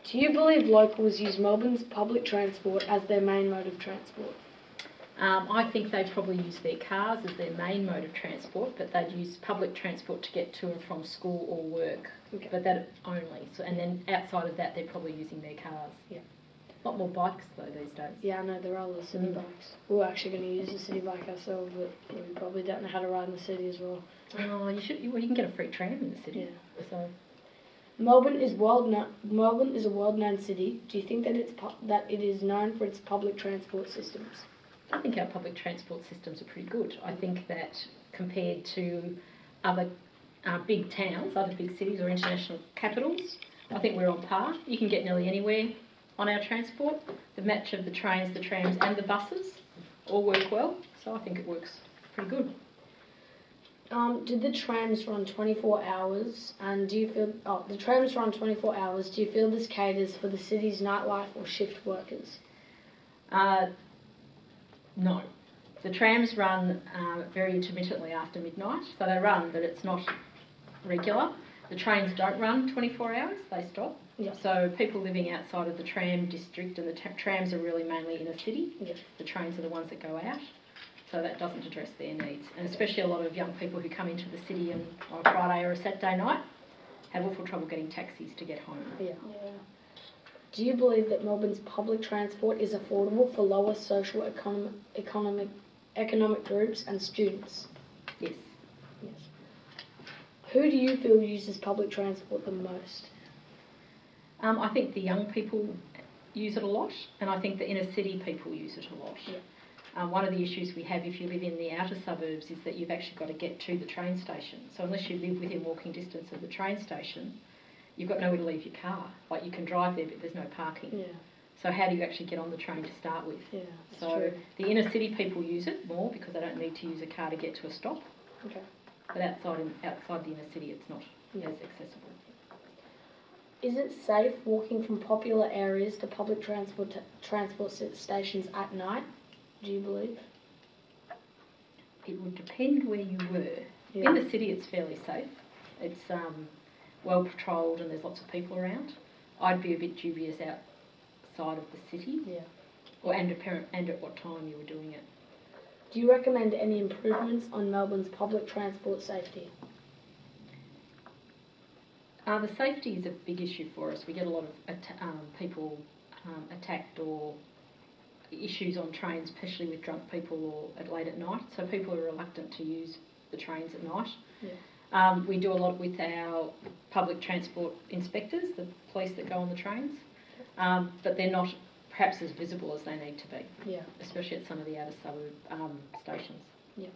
Do you believe locals use Melbourne's public transport as their main mode of transport? I think they probably use their cars as their main mode of transport, but they'd use public transport to get to and from school or work. Okay. But that only. So, and then outside of that, they're probably using their cars. Yeah. A lot more bikes though these days. Yeah, I know there are the city bikes. We're actually going to use the city bike ourselves, but we probably don't know how to ride in the city as well. Oh, you should. Well, you can get a free tram in the city. Yeah. So. Melbourne is a world-known city. Do you think that it is known for its public transport systems? I think our public transport systems are pretty good. I think that compared to other big towns, other big cities or international capitals, I think we're on par. You can get nearly anywhere on our transport. The match of the trains, the trams and the buses all work well, so I think it works pretty good. Do the trams run 24 hours? And do you feel the trams run 24 hours? Do you feel this caters for the city's nightlife or shift workers? No. The trams run very intermittently after midnight, so they run, but it's not regular. The trains don't run 24 hours, they stop. Yep. So people living outside of the tram district, and the trams are really mainly inner city. Yep. The trains are the ones that go out, so that doesn't address their needs. And especially a lot of young people who come into the city on a Friday or a Saturday night have awful trouble getting taxis to get home. Yeah. Do you believe that Melbourne's public transport is affordable for lower social economic groups and students? Yes. Yes. Who do you feel uses public transport the most? I think the young people use it a lot, and I think the inner city people use it a lot. Yeah. One of the issues we have if you live in the outer suburbs is that you've actually got to get to the train station. So unless you live within walking distance of the train station, you've got nowhere to leave your car. Like, you can drive there, but there's no parking. Yeah. So how do you actually get on the train to start with? Yeah, so true. The inner city people use it more because they don't need to use a car to get to a stop. Okay. But outside the inner city, it's not as accessible. Is it safe walking from popular areas to public transport stations at night? Do you believe? It would depend where you were. Yeah. In the city, it's fairly safe. It's well patrolled and there's lots of people around. I'd be a bit dubious outside of the city. Yeah. And at what time you were doing it. Do you recommend any improvements on Melbourne's public transport safety? The safety is a big issue for us. We get a lot of people attacked or issues on trains, especially with drunk people or late at night. So people are reluctant to use the trains at night. Yeah. We do a lot with our public transport inspectors, the police that go on the trains, but they're not perhaps as visible as they need to be. Yeah. Especially at some of the outer suburb stations. Yeah.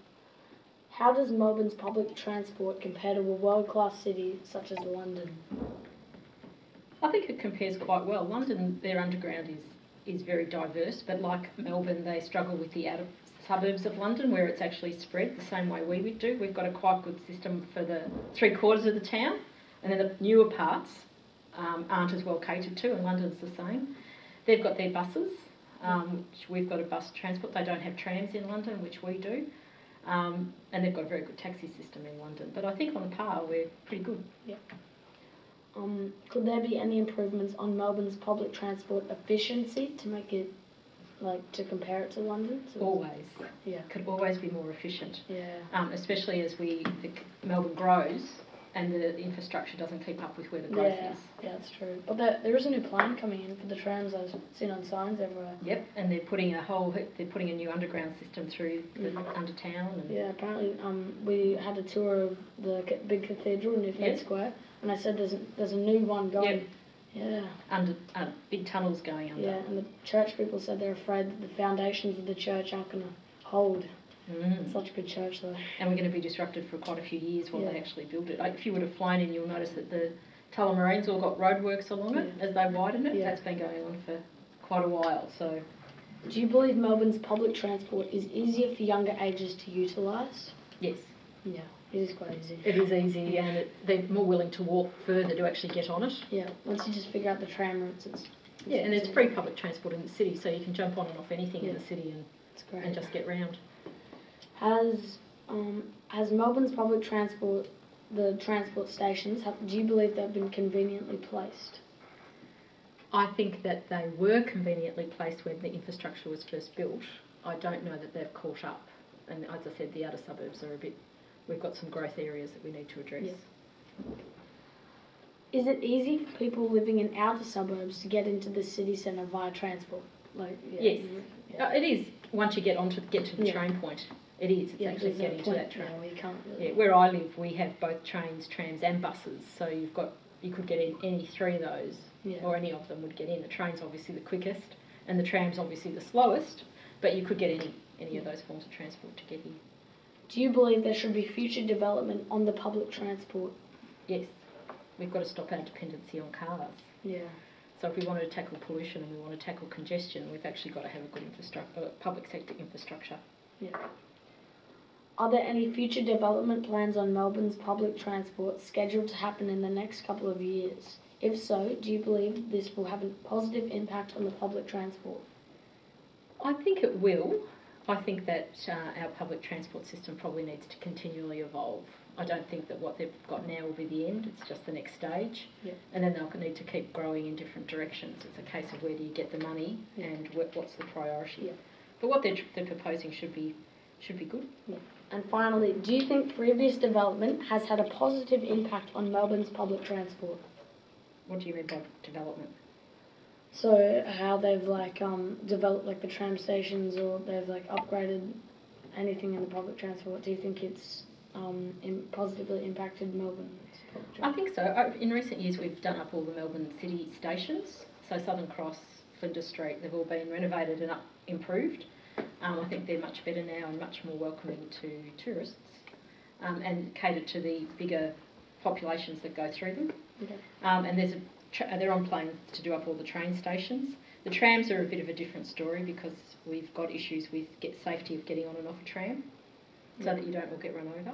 How does Melbourne's public transport compare to a world-class city such as London? I think it compares quite well. London, their underground is very diverse, but like Melbourne, they struggle with the outer suburbs of London where it's actually spread the same way we would do. We've got a quite good system for the 3/4 of the town, and then the newer parts aren't as well catered to, and London's the same. They've got their buses, which we've got a bus transport. They don't have trams in London, which we do. And they've got a very good taxi system in London. But I think on par, we're pretty good. Yeah. Could there be any improvements on Melbourne's public transport efficiency to make it, to compare it to London? Always. Yeah. Could always be more efficient. Yeah. Especially as Melbourne grows and the infrastructure doesn't keep up with where the growth is. Yeah, that's true. But there is a new plan coming in for the trams. I've seen on signs everywhere. Yep, and they're putting a new underground system through the under town. And yeah, apparently we had a tour of the big cathedral near Fed Square, and I said there's a new one going. Yep. Yeah. Under big tunnels going under. Yeah, and the church people said they're afraid that the foundations of the church aren't going to hold. Such a good church though. And we're going to be disrupted for quite a few years while they actually build it. If you would have flown in, you'll notice that the Tullamarines all got roadworks along it as they widen it. Yeah. That's been going on for quite a while. So, do you believe Melbourne's public transport is easier for younger ages to utilise? Yes. Yeah, it is quite easy. It is easy, and they're more willing to walk further to actually get on it. Yeah, once you just figure out the tram routes, and there's free public transport in the city, so you can jump on and off anything in the city and just get round. Has Melbourne's public transport, the transport stations, do you believe they've been conveniently placed? I think that they were conveniently placed when the infrastructure was first built. I don't know that they've caught up. And as I said, the outer suburbs are we've got some growth areas that we need to address. Yeah. Is it easy for people living in outer suburbs to get into the city centre via transport? Yes, it is. Once you get to the Yeah. train point, it is. It's actually there's getting a to point that train. now where you can't really. Yeah, where I live, we have both trains, trams, and buses. So you could get in any three of those, or any of them would get in. The train's obviously the quickest, and the tram's obviously the slowest. But you could get any of those forms of transport to get here. Do you believe there should be future development on the public transport? Yes, we've got to stop our dependency on cars. Yeah. So if we want to tackle pollution and we want to tackle congestion, we've actually got to have a good public sector infrastructure. Yeah. Are there any future development plans on Melbourne's public transport scheduled to happen in the next couple of years? If so, do you believe this will have a positive impact on the public transport? I think it will. I think that our public transport system probably needs to continually evolve. I don't think that what they've got now will be the end, it's just the next stage. Yeah. And then they'll need to keep growing in different directions. It's a case of where do you get the money and what's the priority. Yeah. But what they're proposing should be good. Yeah. And finally, do you think previous development has had a positive impact on Melbourne's public transport? What do you mean by development? So how they've developed the tram stations, or they've upgraded anything in the public transport. Do you think it's positively impacted Melbourne's public transport? I think so. In recent years we've done up all the Melbourne city stations. So Southern Cross, Flinders Street, they've all been renovated and improved. I think they're much better now and much more welcoming to tourists, and cater to the bigger populations that go through them. Okay. And they're on plan to do up all the train stations. The trams are a bit of a different story because we've got issues with safety of getting on and off a tram, so that you don't all get run over.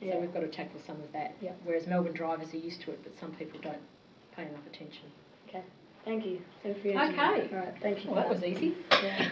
Yeah. So we've got to tackle some of that. Yeah. Whereas Melbourne drivers are used to it, but some people don't pay enough attention. Okay. Thank you. Thank you for your Okay. time. All right. Thank you. Well, that was easy. Yeah.